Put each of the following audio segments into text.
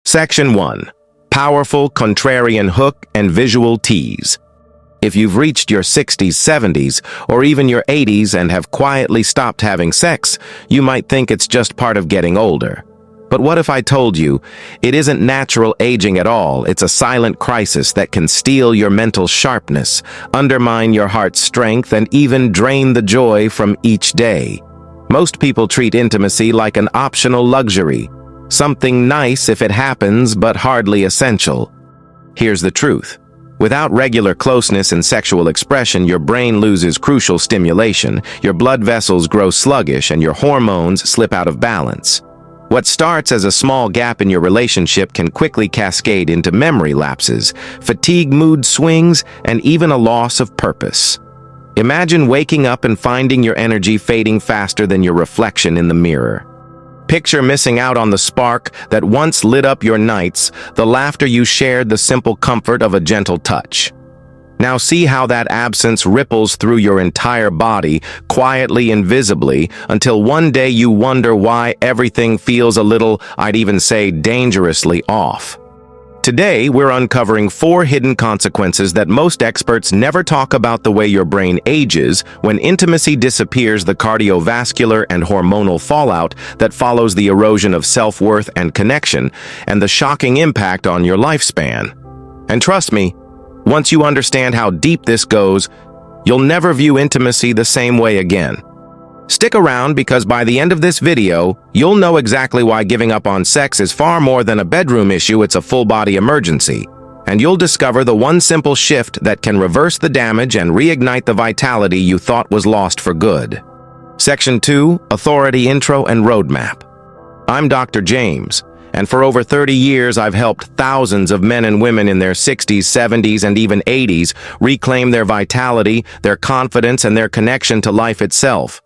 Section 1. Powerful contrarian hook and visual tease. If you've reached your 60s, 70s, or even your 80s and have quietly stopped having sex, you might think it's just part of getting older. But what if I told you it isn't natural aging at all? It's a silent crisis that can steal your mental sharpness, undermine your heart's strength, and even drain the joy from each day. Most people treat intimacy like an optional luxury, something nice if it happens, but hardly essential. Here's the truth. Without regular closeness and sexual expression, your brain loses crucial stimulation, your blood vessels grow sluggish, and your hormones slip out of balance. What starts as a small gap in your relationship can quickly cascade into memory lapses, fatigue, mood swings, and even a loss of purpose. Imagine waking up and finding your energy fading faster than your reflection in the mirror. Picture missing out on the spark that once lit up your nights, the laughter you shared, the simple comfort of a gentle touch. Now see how that absence ripples through your entire body, quietly and visibly, until one day you wonder why everything feels a little, I'd even say dangerously off. Today, we're uncovering 4 hidden consequences that most experts never talk about: the way your brain ages when intimacy disappears, the cardiovascular and hormonal fallout that follows the erosion of self-worth and connection, and the shocking impact on your lifespan. And trust me, once you understand how deep this goes, you'll never view intimacy the same way again. Stick around, because by the end of this video, you'll know exactly why giving up on sex is far more than a bedroom issue. It's a full-body emergency. And you'll discover the one simple shift that can reverse the damage and reignite the vitality you thought was lost for good. Section 2. Authority Intro and Roadmap. I'm Dr. James, and for over 30 years I've helped thousands of men and women in their 60s, 70s, and even 80s reclaim their vitality, their confidence, and their connection to life itself.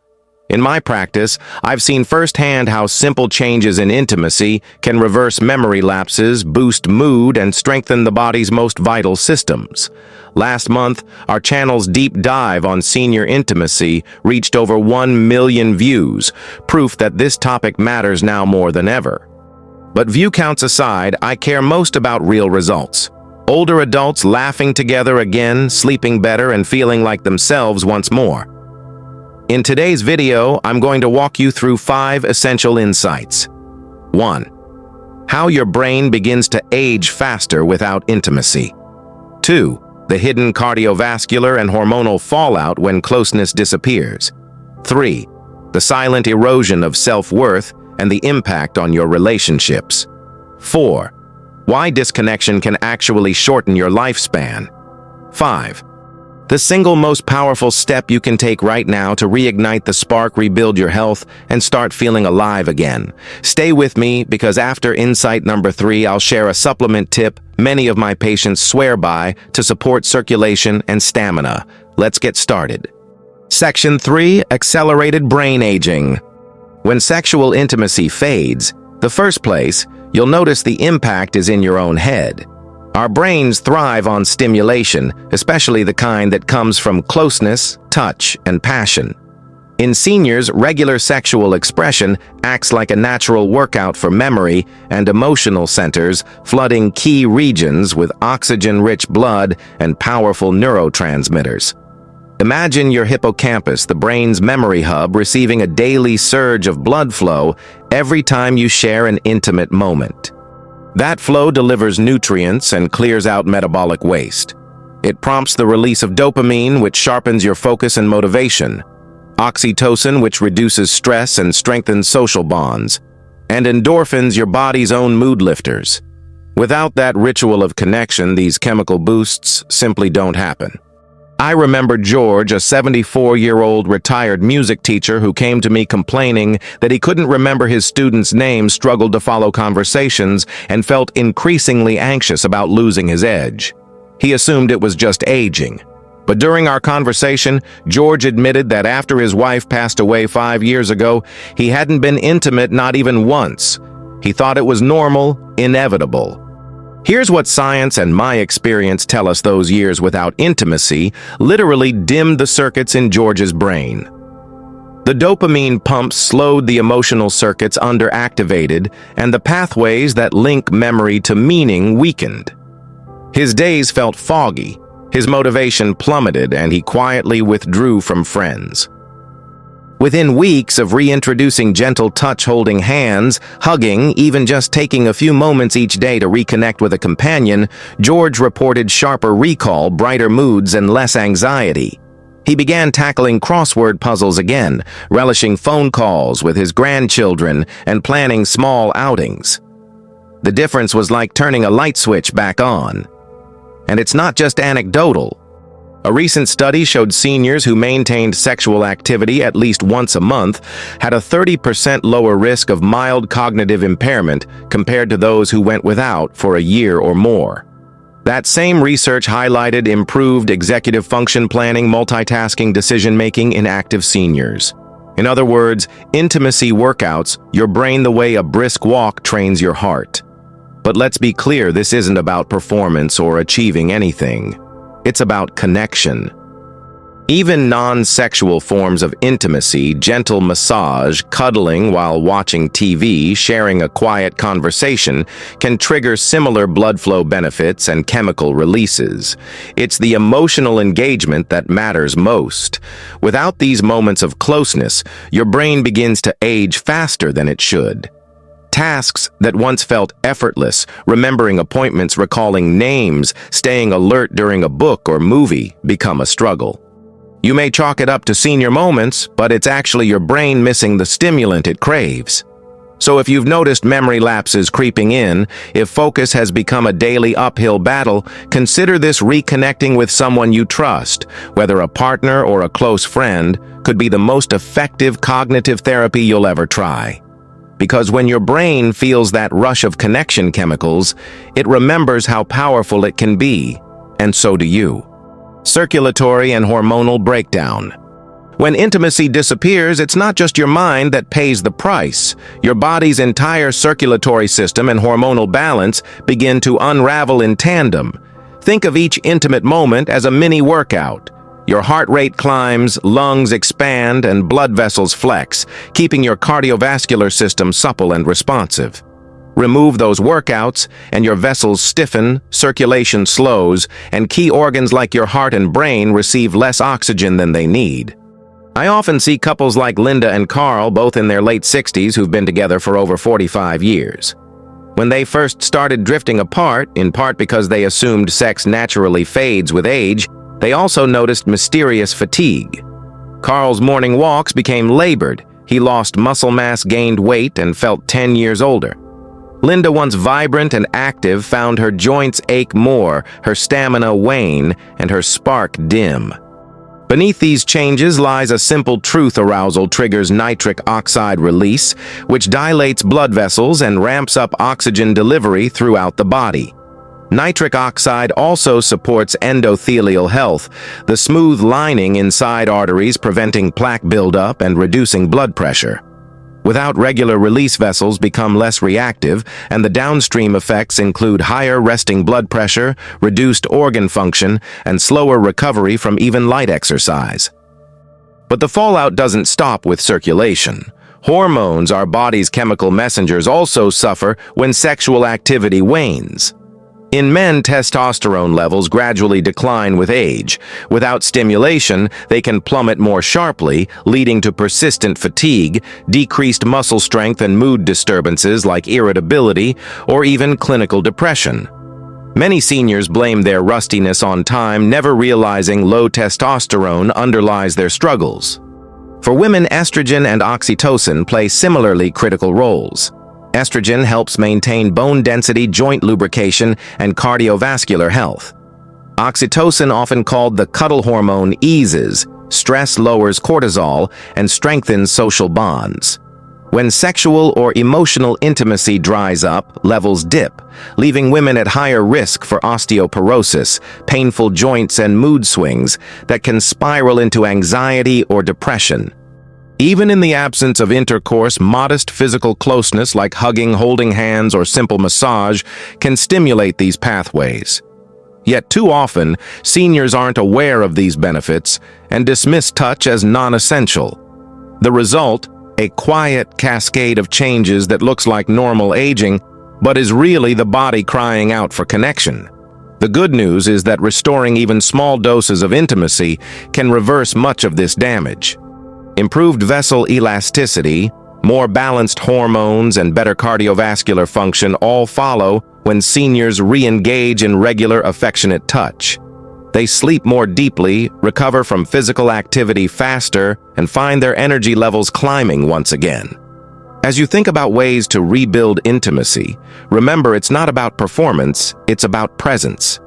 In my practice, I've seen firsthand how simple changes in intimacy can reverse memory lapses, boost mood, and strengthen the body's most vital systems. Last month, our channel's deep dive on senior intimacy reached over 1 million views, proof that this topic matters now more than ever. But view counts aside, I care most about real results. Older adults laughing together again, sleeping better, and feeling like themselves once more. In today's video, I'm going to walk you through 5 essential insights. 1. How your brain begins to age faster without intimacy. 2. The hidden cardiovascular and hormonal fallout when closeness disappears. 3. The silent erosion of self-worth and the impact on your relationships. 4. Why disconnection can actually shorten your lifespan. 5. The single most powerful step you can take right now to reignite the spark, rebuild your health, and start feeling alive again. Stay with me, because after insight number 3, I'll share a supplement tip many of my patients swear by to support circulation and stamina. Let's get started. Section 3. Accelerated brain aging. When sexual intimacy fades, the first place you'll notice the impact is in your own head. Our brains thrive on stimulation, especially the kind that comes from closeness, touch, and passion. In seniors, regular sexual expression acts like a natural workout for memory and emotional centers, flooding key regions with oxygen-rich blood and powerful neurotransmitters. Imagine your hippocampus, the brain's memory hub, receiving a daily surge of blood flow every time you share an intimate moment. That flow delivers nutrients and clears out metabolic waste. It prompts the release of dopamine, which sharpens your focus and motivation, oxytocin, which reduces stress and strengthens social bonds, and endorphins, your body's own mood lifters. Without that ritual of connection, these chemical boosts simply don't happen. I remember George, a 74-year-old retired music teacher who came to me complaining that he couldn't remember his students' names, struggled to follow conversations, and felt increasingly anxious about losing his edge. He assumed it was just aging. But during our conversation, George admitted that after his wife passed away 5 years ago, he hadn't been intimate not even once. He thought it was normal, inevitable. Here's what science and my experience tell us: those years without intimacy literally dimmed the circuits in George's brain. The dopamine pumps slowed the emotional circuits underactivated, and the pathways that link memory to meaning weakened. His days felt foggy, his motivation plummeted, and he quietly withdrew from friends. Within weeks of reintroducing gentle touch, holding hands, hugging, even just taking a few moments each day to reconnect with a companion, George reported sharper recall, brighter moods, and less anxiety. He began tackling crossword puzzles again, relishing phone calls with his grandchildren, and planning small outings. The difference was like turning a light switch back on. And it's not just anecdotal. A recent study showed seniors who maintained sexual activity at least once a month had a 30% lower risk of mild cognitive impairment compared to those who went without for a year or more. That same research highlighted improved executive function planning, multitasking, decision-making in active seniors. In other words, intimacy workouts your brain the way a brisk walk trains your heart. But let's be clear, this isn't about performance or achieving anything. It's about connection. Even non-sexual forms of intimacy, gentle massage, cuddling while watching TV, sharing a quiet conversation, can trigger similar blood flow benefits and chemical releases. It's the emotional engagement that matters most. Without these moments of closeness, your brain begins to age faster than it should. Tasks that once felt effortless, remembering appointments, recalling names, staying alert during a book or movie, become a struggle. You may chalk it up to senior moments, but it's actually your brain missing the stimulant it craves. So if you've noticed memory lapses creeping in, if focus has become a daily uphill battle, consider this: reconnecting with someone you trust, whether a partner or a close friend, could be the most effective cognitive therapy you'll ever try. Because when your brain feels that rush of connection chemicals, it remembers how powerful it can be, and so do you. Circulatory and hormonal breakdown. When intimacy disappears, it's not just your mind that pays the price. Your body's entire circulatory system and hormonal balance begin to unravel in tandem. Think of each intimate moment as a mini workout. Your heart rate climbs, lungs expand, and blood vessels flex, keeping your cardiovascular system supple and responsive. Remove those workouts, and your vessels stiffen, circulation slows, and key organs like your heart and brain receive less oxygen than they need. I often see couples like Linda and Carl, both in their late 60s, who've been together for over 45 years. When they first started drifting apart, in part because they assumed sex naturally fades with age, they also noticed mysterious fatigue. Carl's morning walks became labored. He lost muscle mass, gained weight, and felt 10 years older. Linda, once vibrant and active, found her joints ache more, her stamina wane, and her spark dim. Beneath these changes lies a simple truth: arousal triggers nitric oxide release, which dilates blood vessels and ramps up oxygen delivery throughout the body. Nitric oxide also supports endothelial health, the smooth lining inside arteries preventing plaque buildup and reducing blood pressure. Without regular release, vessels become less reactive, and the downstream effects include higher resting blood pressure, reduced organ function, and slower recovery from even light exercise. But the fallout doesn't stop with circulation. Hormones, our body's chemical messengers, also suffer when sexual activity wanes. In men, testosterone levels gradually decline with age. Without stimulation, they can plummet more sharply, leading to persistent fatigue, decreased muscle strength, and mood disturbances like irritability or even clinical depression. Many seniors blame their rustiness on time, never realizing low testosterone underlies their struggles. For women, estrogen and oxytocin play similarly critical roles. Estrogen helps maintain bone density, joint lubrication, and cardiovascular health. Oxytocin, often called the cuddle hormone, eases stress, lowers cortisol, and strengthens social bonds. When sexual or emotional intimacy dries up, levels dip, leaving women at higher risk for osteoporosis, painful joints, and mood swings that can spiral into anxiety or depression. Even in the absence of intercourse, modest physical closeness like hugging, holding hands, or simple massage can stimulate these pathways. Yet too often, seniors aren't aware of these benefits and dismiss touch as non-essential. The result, a quiet cascade of changes that looks like normal aging, but is really the body crying out for connection. The good news is that restoring even small doses of intimacy can reverse much of this damage. Improved vessel elasticity, more balanced hormones, and better cardiovascular function all follow when seniors re-engage in regular affectionate touch. They sleep more deeply, recover from physical activity faster, and find their energy levels climbing once again. As you think about ways to rebuild intimacy, remember it's not about performance, it's about presence.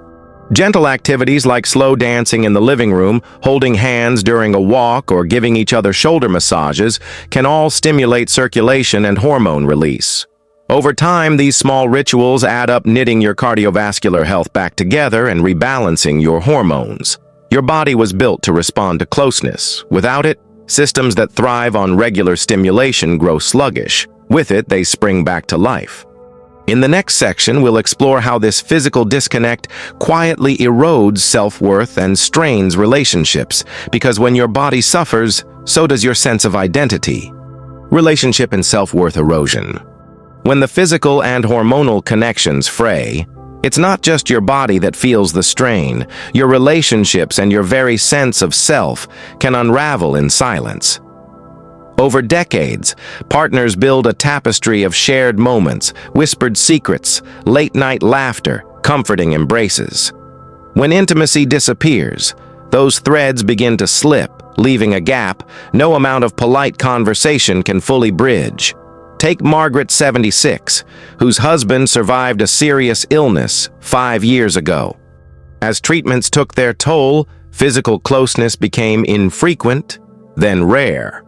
Gentle activities like slow dancing in the living room, holding hands during a walk, or giving each other shoulder massages can all stimulate circulation and hormone release. Over time, these small rituals add up, knitting your cardiovascular health back together and rebalancing your hormones. Your body was built to respond to closeness. Without it, systems that thrive on regular stimulation grow sluggish. With it, they spring back to life. In the next section, we'll explore how this physical disconnect quietly erodes self-worth and strains relationships, because when your body suffers, so does your sense of identity. Relationship and self-worth erosion. When the physical and hormonal connections fray, it's not just your body that feels the strain. Your relationships and your very sense of self can unravel in silence. Over decades, partners build a tapestry of shared moments, whispered secrets, late-night laughter, comforting embraces. When intimacy disappears, those threads begin to slip, leaving a gap no amount of polite conversation can fully bridge. Take Margaret, 76, whose husband survived a serious illness 5 years ago. As treatments took their toll, physical closeness became infrequent, then rare.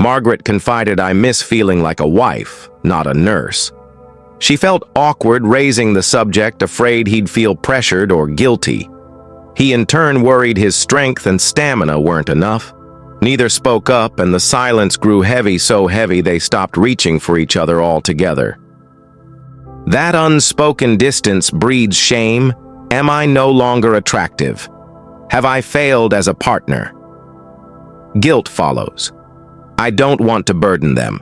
Margaret confided, "I miss feeling like a wife, not a nurse." She felt awkward raising the subject, afraid he'd feel pressured or guilty. He in turn worried his strength and stamina weren't enough. Neither spoke up, and the silence grew heavy, so heavy they stopped reaching for each other altogether. That unspoken distance breeds shame. Am I no longer attractive? Have I failed as a partner? Guilt follows. I don't want to burden them.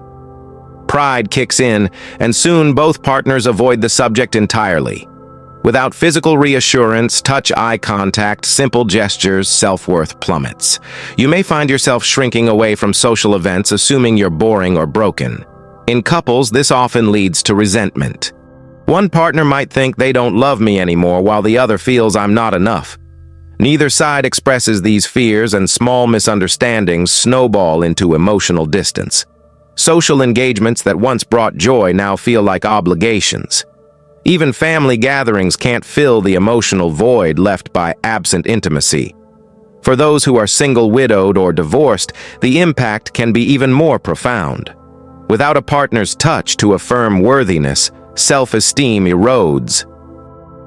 Pride kicks in, and soon both partners avoid the subject entirely. Without physical reassurance, touch, eye contact, simple gestures, self-worth plummets. You may find yourself shrinking away from social events, assuming you're boring or broken. In couples, this often leads to resentment. One partner might think they don't love me anymore, while the other feels I'm not enough. Neither side expresses these fears, and small misunderstandings snowball into emotional distance. Social engagements that once brought joy now feel like obligations. Even family gatherings can't fill the emotional void left by absent intimacy. For those who are single, widowed, or divorced, the impact can be even more profound. Without a partner's touch to affirm worthiness, self-esteem erodes.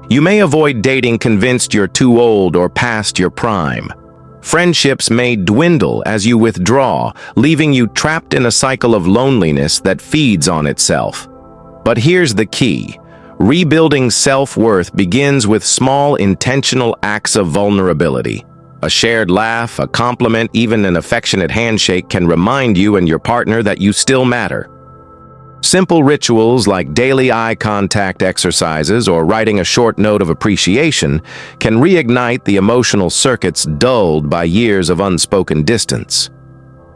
You may avoid dating convinced you're too old or past your prime. Friendships may dwindle as you withdraw, leaving you trapped in a cycle of loneliness that feeds on itself. But here's the key. Rebuilding self-worth begins with small, intentional acts of vulnerability. A shared laugh, a compliment, even an affectionate handshake can remind you and your partner that you still matter. Simple rituals like daily eye contact exercises or writing a short note of appreciation can reignite the emotional circuits dulled by years of unspoken distance.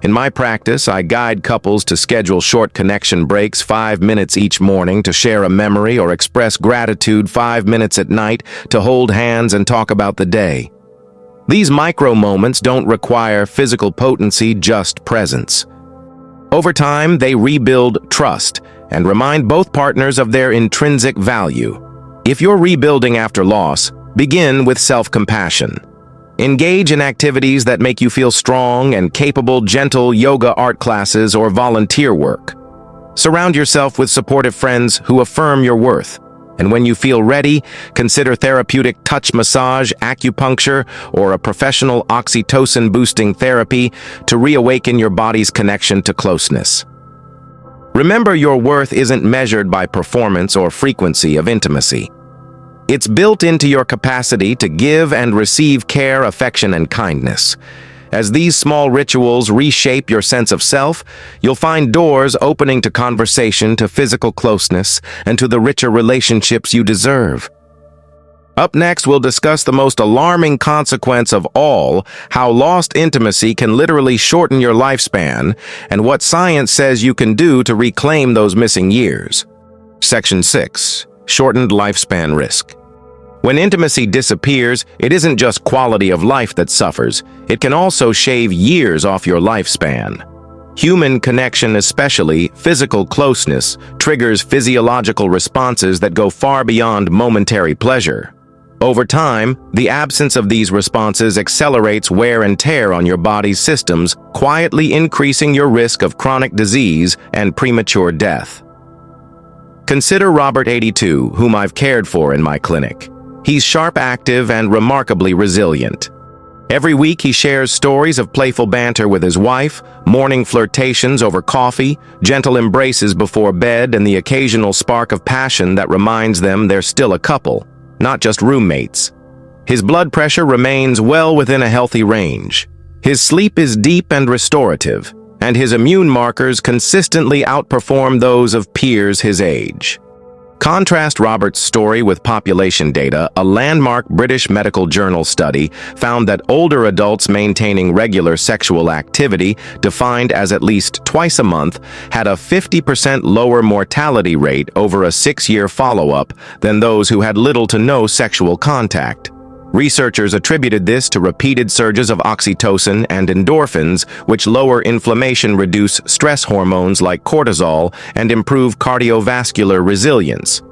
In my practice, I guide couples to schedule short connection breaks, 5 minutes each morning to share a memory, or express gratitude, 5 minutes at night to hold hands and talk about the day. These micro moments don't require physical potency, just presence. Over time, they rebuild trust and remind both partners of their intrinsic value. If you're rebuilding after loss, begin with self-compassion. Engage in activities that make you feel strong and capable, gentle yoga, art classes, or volunteer work. Surround yourself with supportive friends who affirm your worth. And when you feel ready, consider therapeutic touch massage, acupuncture, or a professional oxytocin-boosting therapy to reawaken your body's connection to closeness. Remember, your worth isn't measured by performance or frequency of intimacy. It's built into your capacity to give and receive care, affection, and kindness. As these small rituals reshape your sense of self, you'll find doors opening to conversation, to physical closeness, and to the richer relationships you deserve. Up next, we'll discuss the most alarming consequence of all, how lost intimacy can literally shorten your lifespan, and what science says you can do to reclaim those missing years. Section 6. Shortened lifespan risk. When intimacy disappears, it isn't just quality of life that suffers, it can also shave years off your lifespan. Human connection, especially physical closeness, triggers physiological responses that go far beyond momentary pleasure. Over time, the absence of these responses accelerates wear and tear on your body's systems, quietly increasing your risk of chronic disease and premature death. Consider Robert, 82, whom I've cared for in my clinic. He's sharp, active, and remarkably resilient. Every week he shares stories of playful banter with his wife, morning flirtations over coffee, gentle embraces before bed, and the occasional spark of passion that reminds them they're still a couple, not just roommates. His blood pressure remains well within a healthy range. His sleep is deep and restorative, and his immune markers consistently outperform those of peers his age. Contrast Robert's story with population data. A landmark British Medical Journal study found that older adults maintaining regular sexual activity, defined as at least twice a month, had a 50% lower mortality rate over a 6-year follow-up than those who had little to no sexual contact. Researchers attributed this to repeated surges of oxytocin and endorphins, which lower inflammation, reduce stress hormones like cortisol, and improve cardiovascular resilience.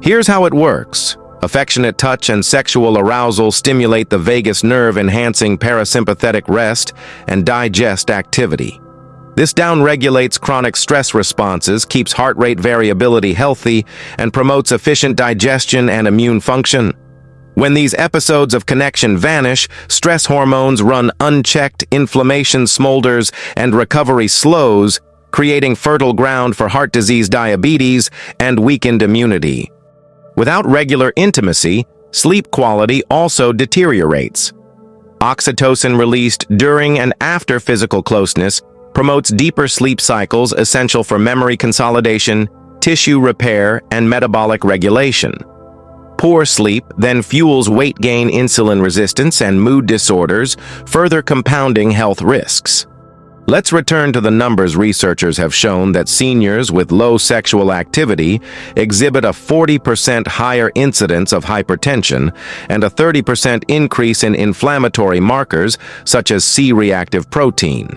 Here's how it works. Affectionate touch and sexual arousal stimulate the vagus nerve, enhancing parasympathetic rest and digest activity. This downregulates chronic stress responses, keeps heart rate variability healthy, and promotes efficient digestion and immune function. When these episodes of connection vanish, stress hormones run unchecked, inflammation smolders, and recovery slows, creating fertile ground for heart disease, diabetes, and weakened immunity. Without regular intimacy, sleep quality also deteriorates. Oxytocin released during and after physical closeness promotes deeper sleep cycles essential for memory consolidation, tissue repair, and metabolic regulation. Poor sleep then fuels weight gain, insulin resistance, and mood disorders, further compounding health risks. Let's return to the numbers. Researchers have shown that seniors with low sexual activity exhibit a 40% higher incidence of hypertension and a 30% increase in inflammatory markers such as C-reactive protein.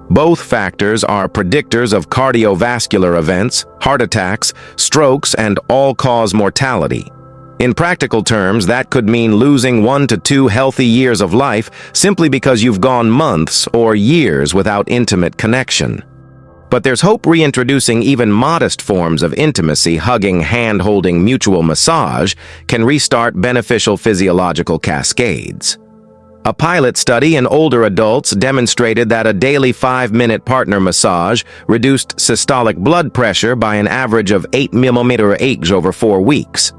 Both factors are predictors of cardiovascular events, heart attacks, strokes, and all-cause mortality. In practical terms, that could mean losing 1 to 2 healthy years of life simply because you've gone months or years without intimate connection. But there's hope. Reintroducing even modest forms of intimacy, hugging, hand-holding, mutual massage, can restart beneficial physiological cascades. A pilot study in older adults demonstrated that a daily 5-minute partner massage reduced systolic blood pressure by an average of 8 mmHg over 4 weeks.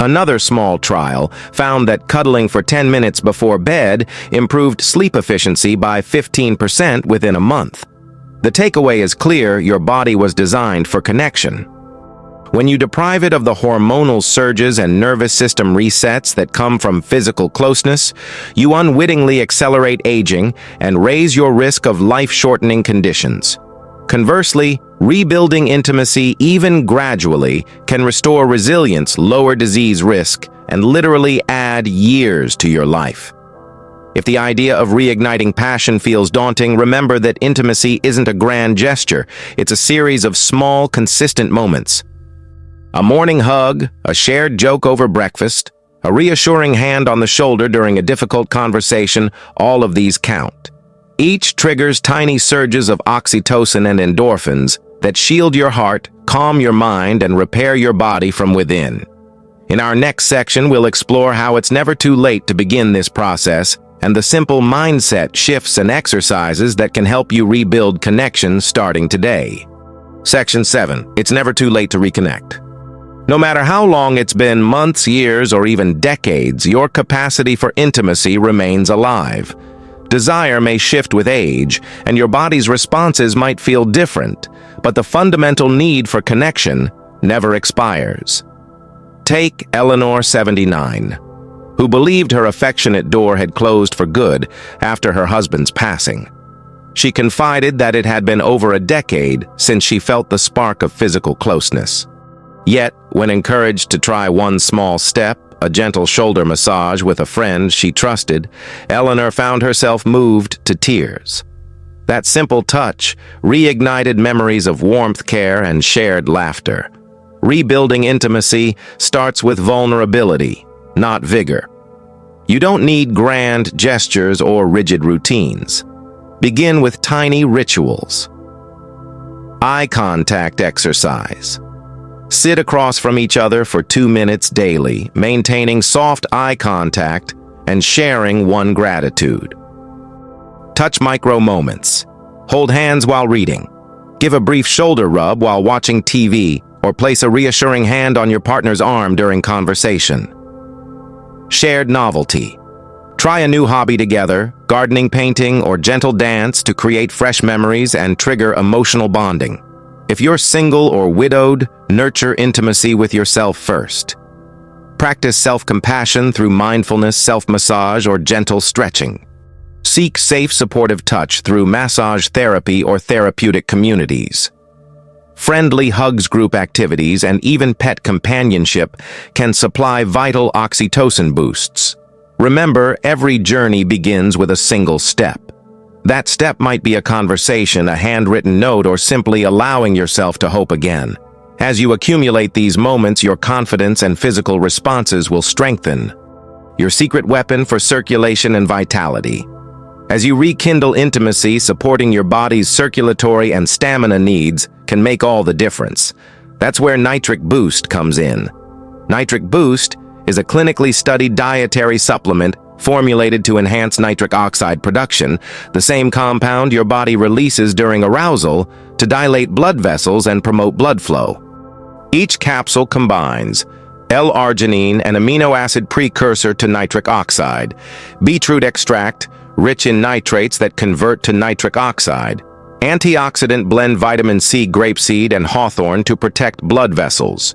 Another small trial found that cuddling for 10 minutes before bed improved sleep efficiency by 15% within a month. The takeaway is clear: your body was designed for connection. When you deprive it of the hormonal surges and nervous system resets that come from physical closeness, you unwittingly accelerate aging and raise your risk of life-shortening conditions. Conversely, rebuilding intimacy, even gradually, can restore resilience, lower disease risk, and literally add years to your life. If the idea of reigniting passion feels daunting, remember that intimacy isn't a grand gesture. It's a series of small, consistent moments. A morning hug, a shared joke over breakfast, a reassuring hand on the shoulder during a difficult conversation, all of these count. Each triggers tiny surges of oxytocin and endorphins that shield your heart, calm your mind, and repair your body from within. In our next section, we'll explore how it's never too late to begin this process and the simple mindset shifts and exercises that can help you rebuild connections starting today. Section 7. It's never too late to reconnect. No matter how long it's been, months, years, or even decades, your capacity for intimacy remains alive. Desire may shift with age, and your body's responses might feel different, but the fundamental need for connection never expires. Take Eleanor, 79, who believed her affectionate door had closed for good after her husband's passing. She confided that it had been over a decade since she felt the spark of physical closeness. Yet, when encouraged to try one small step, a gentle shoulder massage with a friend she trusted, Eleanor found herself moved to tears. That simple touch reignited memories of warmth, care, and shared laughter. Rebuilding intimacy starts with vulnerability, not vigor. You don't need grand gestures or rigid routines. Begin with tiny rituals. Eye contact exercise. Sit across from each other for 2 minutes daily, maintaining soft eye contact and sharing one gratitude. Touch micro moments. Hold hands while reading. Give a brief shoulder rub while watching TV, or place a reassuring hand on your partner's arm during conversation. Shared novelty. Try a new hobby together, gardening, painting, or gentle dance to create fresh memories and trigger emotional bonding. If you're single or widowed, nurture intimacy with yourself first. Practice self-compassion through mindfulness, self-massage, or gentle stretching. Seek safe, supportive touch through massage therapy or therapeutic communities. Friendly hugs, group activities, and even pet companionship can supply vital oxytocin boosts. Remember, every journey begins with a single step. That step might be a conversation, a handwritten note, or simply allowing yourself to hope again. As you accumulate these moments, your confidence and physical responses will strengthen. Your secret weapon for circulation and vitality. As you rekindle intimacy, supporting your body's circulatory and stamina needs can make all the difference. That's where Nitric Boost comes in. Nitric Boost is a clinically studied dietary supplement formulated to enhance nitric oxide production, the same compound your body releases during arousal to dilate blood vessels and promote blood flow. Each capsule combines L-arginine, an amino acid precursor to nitric oxide, beetroot extract, rich in nitrates that convert to nitric oxide, antioxidant blend vitamin C, grapeseed, and hawthorn to protect blood vessels.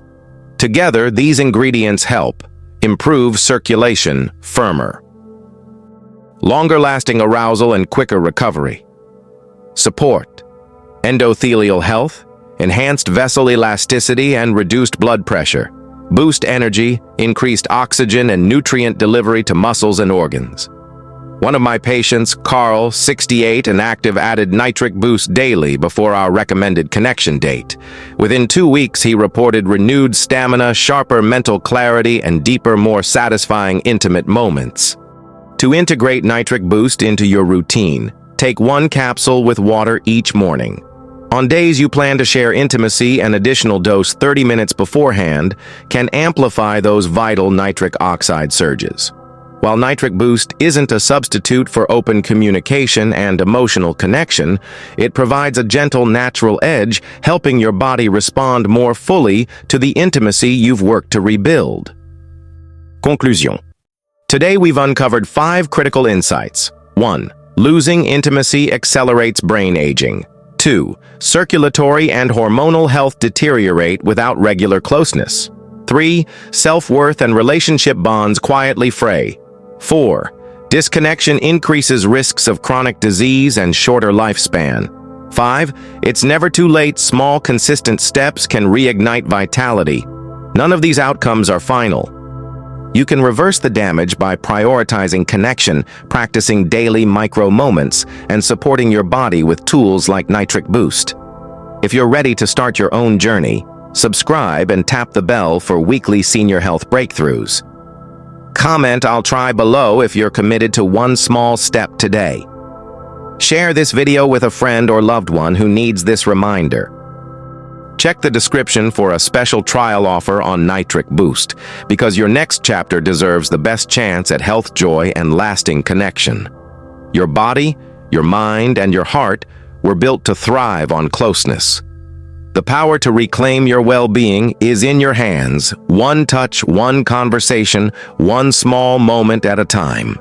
Together, these ingredients help improve circulation, firmer, longer-lasting arousal, and quicker recovery. Support endothelial health, enhanced vessel elasticity, and reduced blood pressure. Boost energy, increased oxygen and nutrient delivery to muscles and organs. One of my patients, Carl, 68 and active, added Nitric Boost daily before our recommended connection date. Within 2 weeks, he reported renewed stamina, sharper mental clarity, and deeper, more satisfying intimate moments. To integrate Nitric Boost into your routine, take 1 capsule with water each morning. On days you plan to share intimacy, an additional dose 30 minutes beforehand can amplify those vital nitric oxide surges. While Nitric Boost isn't a substitute for open communication and emotional connection, it provides a gentle, natural edge, helping your body respond more fully to the intimacy you've worked to rebuild. Conclusion. Today we've uncovered 5 critical insights. 1. Losing intimacy accelerates brain aging. 2. Circulatory and hormonal health deteriorate without regular closeness. 3. Self-worth and relationship bonds quietly fray. 4. Disconnection increases risks of chronic disease and shorter lifespan. 5. It's never too late. Small, consistent steps can reignite vitality. None of these outcomes are final. You can reverse the damage by prioritizing connection, practicing daily micro moments, and supporting your body with tools like Nitric Boost. If you're ready to start your own journey, subscribe and tap the bell for weekly senior health breakthroughs. Comment "I'll try" below if you're committed to one small step today. Share this video with a friend or loved one who needs this reminder. Check the description for a special trial offer on Nitric Boost, because your next chapter deserves the best chance at health, joy, and lasting connection. Your body, your mind, and your heart were built to thrive on closeness. The power to reclaim your well-being is in your hands, one touch, one conversation, one small moment at a time.